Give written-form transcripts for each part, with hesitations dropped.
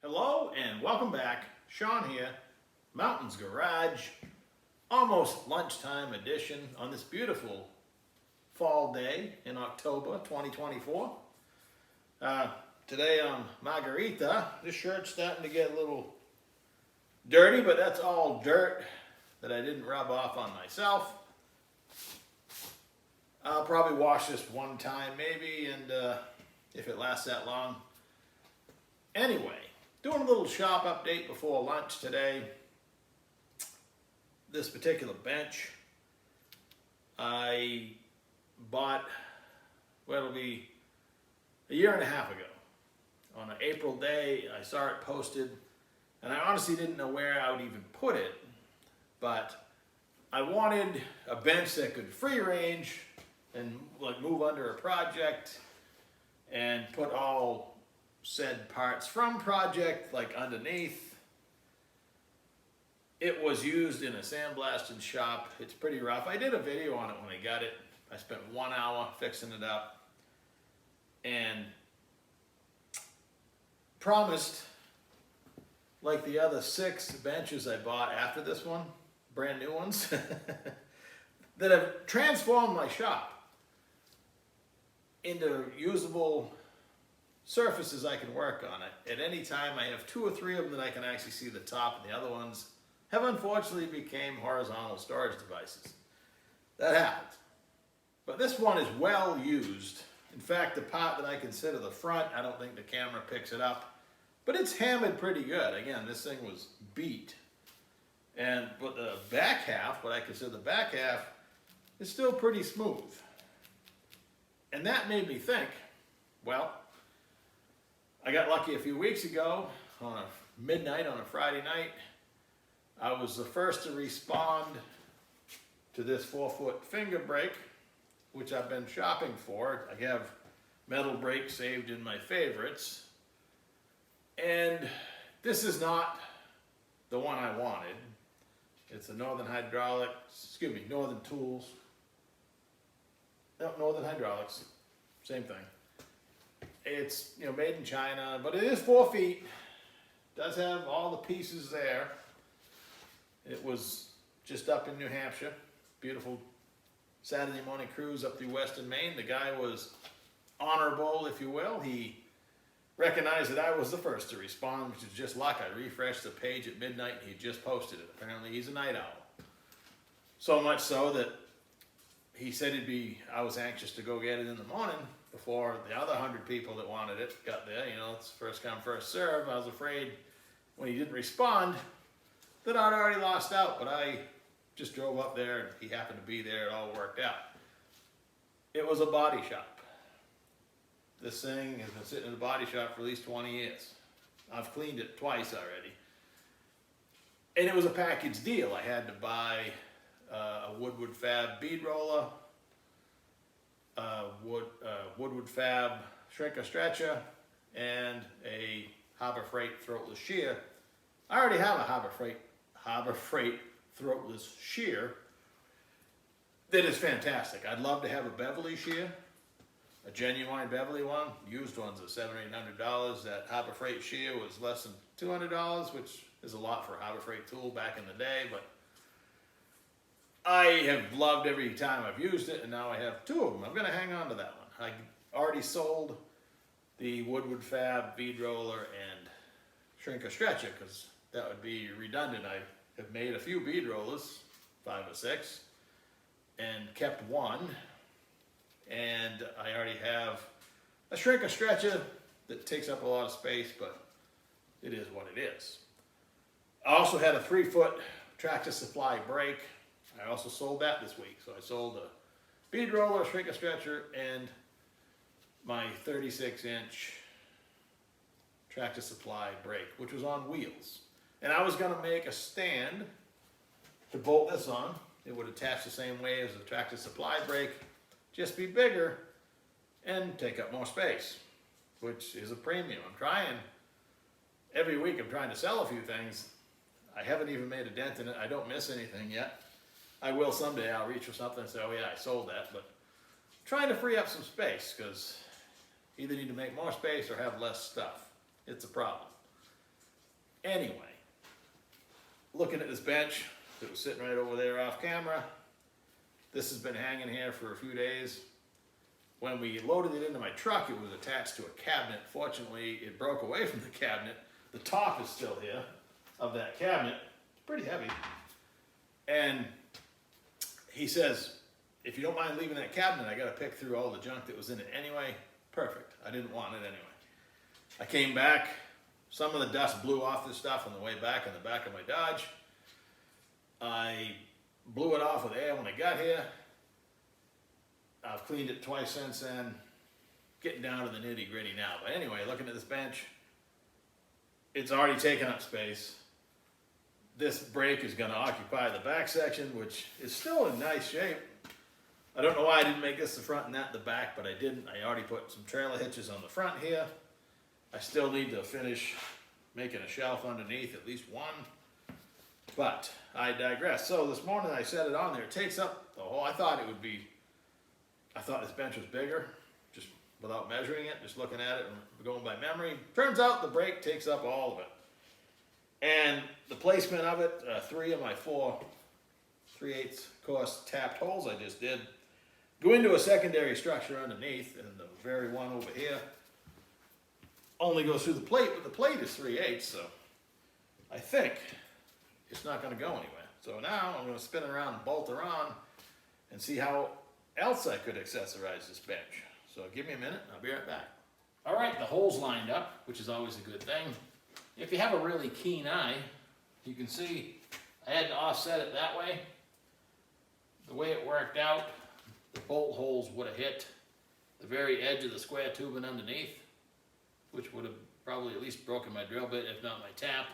Hello and welcome back. Sean here, Mountains Garage, almost lunchtime edition on this beautiful fall day in October 2024. Today I'm Margarita. This shirt's starting to get a little dirty, but that's all dirt that I didn't rub off on myself. I'll probably wash this one time maybe, and if it lasts that long. Anyway, doing a little shop update before lunch today. This particular bench I bought, well, it'll be a year and a half ago. On an April day, I saw it posted, and I honestly didn't know where I would even put it, but I wanted a bench that could free range and like move under a project and put all said parts from project like underneath. It was used in a sandblasting shop. It's pretty rough. I did a video on it when I got it. I spent 1 hour fixing it up and promised, like the other 6 benches I bought after this one, brand new ones, that have transformed my shop into usable surfaces I can work on it. At any time, I have 2 or 3 of them that I can actually see the top, and the other ones have unfortunately became horizontal storage devices. That happens. But this one is well used. In fact, the part that I consider the front, I don't think the camera picks it up, but it's hammered pretty good. Again, this thing was beat. But the back half, what I consider the back half, is still pretty smooth. And that made me think, well, I got lucky a few weeks ago on a midnight on a Friday night. I was the first to respond to this 4-foot finger brake, which I've been shopping for. I have metal brake saved in my favorites. And this is not the one I wanted. It's a Northern Tools. No, Northern Hydraulics, same thing. It's, made in China, but it is 4 feet. Does have all the pieces there. It was just up in New Hampshire. Beautiful Saturday morning cruise up through Western Maine. The guy was honorable, if you will. He recognized that I was the first to respond, which is just luck. I refreshed the page at midnight and he just posted it. Apparently he's a night owl. So much so that he said I was anxious to go get it in the morning before the other 100 people that wanted it got there. It's first come, first serve. I was afraid when he didn't respond that I'd already lost out, but I just drove up there and he happened to be there. It all worked out. It was a body shop. This thing has been sitting in the body shop for at least 20 years. I've cleaned it twice already. And it was a package deal. I had to buy a Woodward Fab bead roller, Woodward Fab shrinker stretcher, and a Harbor Freight throatless shear. I already have a Harbor Freight throatless shear that is fantastic. I'd love to have a Beverly shear, a genuine Beverly one. Used ones are $700 or $800. That Harbor Freight shear was less than $200, which is a lot for a Harbor Freight tool back in the day, but I have loved every time I've used it, and now I have 2 of them. I'm going to hang on to that one. I already sold the Woodward Fab bead roller and shrinker stretcher because that would be redundant. I have made a few bead rollers, 5 or 6, and kept one. And I already have a shrinker stretcher that takes up a lot of space, but it is what it is. I also had a 3-foot Tractor Supply brake. I also sold that this week. So I sold a bead roller, shrinker stretcher, and my 36-inch Tractor Supply brake, which was on wheels. And I was going to make a stand to bolt this on. It would attach the same way as the Tractor Supply brake, just be bigger and take up more space, which is a premium. Every week I'm trying to sell a few things. I haven't even made a dent in it. I don't miss anything yet. I will someday. I'll reach for something and say, oh yeah, I sold that. But I'm trying to free up some space because either need to make more space or have less stuff. It's a problem. Anyway, looking at this bench that was sitting right over there off camera, this has been hanging here for a few days. When we loaded it into my truck, it was attached to a cabinet. Fortunately, it broke away from the cabinet. The top is still here of that cabinet. It's pretty heavy. And he says, if you don't mind leaving that cabinet, I got to pick through all the junk that was in it anyway. Perfect. I didn't want it anyway. I came back. Some of the dust blew off this stuff on the way back in the back of my Dodge. I blew it off with air when I got here. I've cleaned it twice since then. Getting down to the nitty gritty now. But anyway, looking at this bench, it's already taken up space. This brake is going to occupy the back section, which is still in nice shape. I don't know why I didn't make this the front and that the back, but I didn't. I already put some trailer hitches on the front here. I still need to finish making a shelf underneath, at least one. But I digress. So this morning I set it on there. It takes up the whole, I thought this bench was bigger, just without measuring it, just looking at it and going by memory. Turns out the brake takes up all of it. And the placement of it, 3 of my 4 3/8 course tapped holes I just did, go into a secondary structure underneath, and the very one over here only goes through the plate, but the plate is 3/8, so I think it's not going to go anywhere. So now I'm going to spin it around and bolt her on and see how else I could accessorize this bench. So give me a minute and I'll be right back. All right, the hole's lined up, which is always a good thing. If you have a really keen eye, you can see I had to offset it that way. The way it worked out, the bolt holes would have hit the very edge of the square tubing underneath, which would have probably at least broken my drill bit, if not my tap.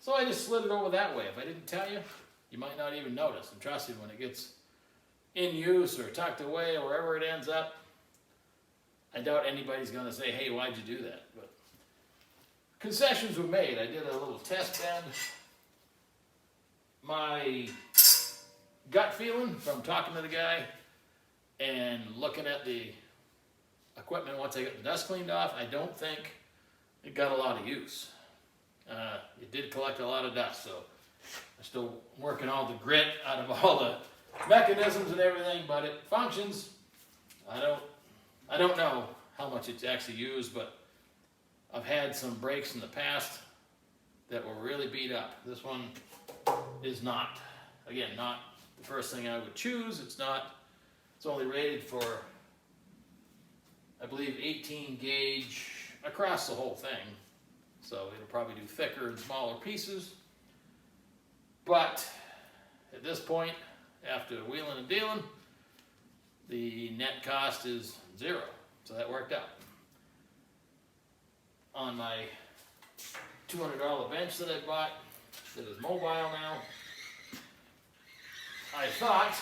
So I just slid it over that way. If I didn't tell you, you might not even notice. And trust me, when it gets in use or tucked away or wherever it ends up, I doubt anybody's going to say, hey, why'd you do that? But concessions were made. I did a little test bend. My gut feeling from talking to the guy and looking at the equipment once I got the dust cleaned off, I don't think it got a lot of use. It did collect a lot of dust, so I'm still working all the grit out of all the mechanisms and everything, but it functions. I don't know how much it's actually used, but I've had some brakes in the past that were really beat up. This one is not. Again, not the first thing I would choose. It's only rated for, I believe, 18 gauge across the whole thing. So it'll probably do thicker and smaller pieces. But at this point, after wheeling and dealing, the net cost is 0. So that worked out. On my $200 bench that I bought, that is mobile now, I thought,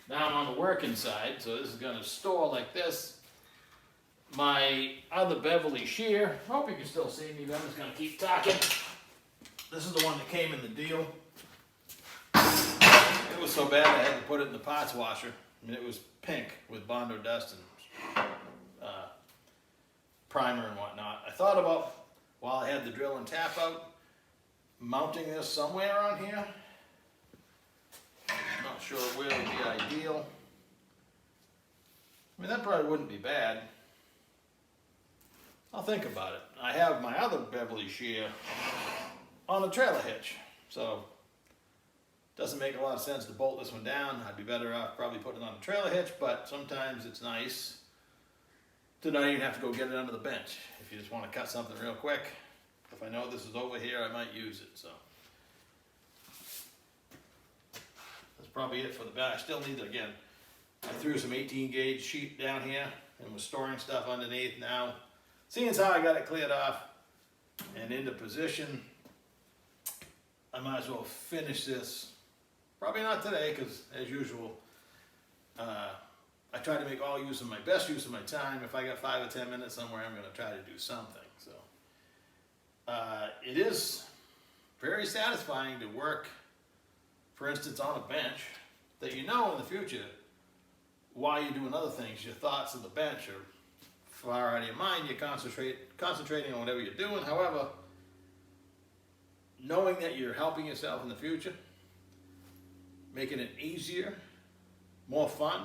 now I'm on the working side, so this is going to store like this. My other Beverly shear, I hope you can still see me, but I'm just going to keep talking. This is the one that came in the deal. It was so bad I had to put it in the parts washer. I mean, it was pink with Bondo dust and primer and whatnot. I thought about, while I had the drill and tap out, mounting this somewhere on here. I'm not sure where would be ideal. I mean, that probably wouldn't be bad. I'll think about it. I have my other Beverly shear on a trailer hitch, so it doesn't make a lot of sense to bolt this one down. I'd be better off probably putting it on a trailer hitch, but sometimes it's nice to not even have to go get it under the bench. If you just want to cut something real quick, if I know this is over here, I might use it. So that's probably it for the back. I still need to, again, I threw some 18 gauge sheet down here and was storing stuff underneath. Now, seeing as how I got it cleared off and into position, I might as well finish this. Probably not today, because as usual, I try to make best use of my time. If I got 5 or 10 minutes somewhere, I'm going to try to do something. So it is very satisfying to work, for instance, on a bench that you know in the future while you're doing other things, your thoughts on the bench are far out of your mind. You're concentrating on whatever you're doing. However, knowing that you're helping yourself in the future, making it easier, more fun,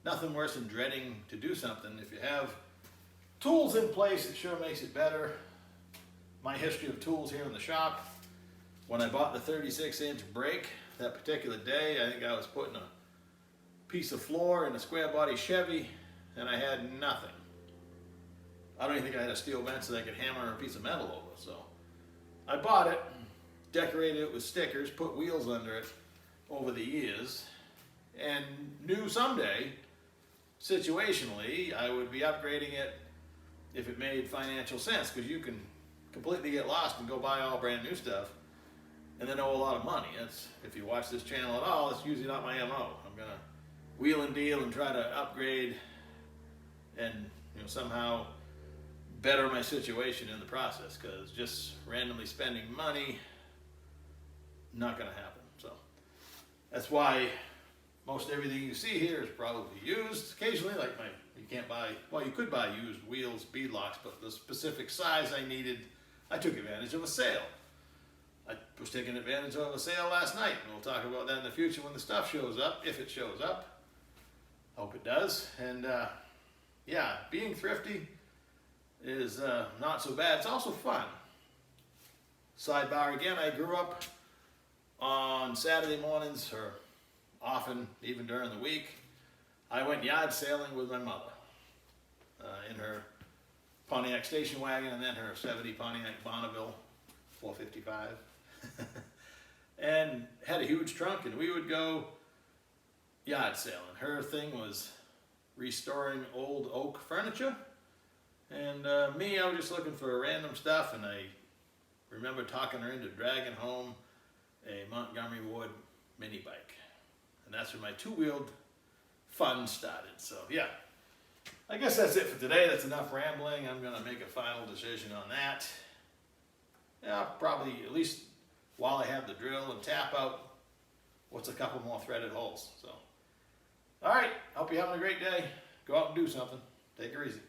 nothing worse than dreading to do something. If you have tools in place, it sure makes it better. My history of tools here in the shop, when I bought the 36-inch brake, that particular day, I think I was putting a piece of floor in a square body Chevy, and I had nothing. I don't even think I had a steel bench that I could hammer a piece of metal over. So I bought it, decorated it with stickers, put wheels under it over the years, and knew someday, situationally, I would be upgrading it if it made financial sense, because you can completely get lost and go buy all brand new stuff and then owe a lot of money. That's, if you watch this channel at all, it's usually not my MO. I'm gonna wheel and deal and try to upgrade and somehow better my situation in the process, because just randomly spending money, not gonna happen. So that's why most everything you see here is probably used. Occasionally, like you can't buy, well, you could buy used wheels, beadlocks, but the specific size I needed, I took advantage of a sale. I was taking advantage of a sale last night, and we'll talk about that in the future when the stuff shows up, if it shows up. Hope it does. And yeah, being thrifty is not so bad. It's also fun. Sidebar again, I grew up on Saturday mornings, or often even during the week, I went yard sailing with my mother in her Pontiac station wagon, and then her 70 Pontiac Bonneville 455. And had a huge trunk, and we would go yard sailing. Her thing was restoring old oak furniture, and me, I was just looking for random stuff, and I remember talking her into dragging home a Montgomery Ward mini bike, and that's where my two-wheeled fun started. So yeah, I guess that's it for today. That's enough rambling. I'm gonna make a final decision on that. Yeah, probably, at least while I have the drill and tap out, what's a couple more threaded holes. So, all right, hope you're having a great day. Go out and do something. Take it easy.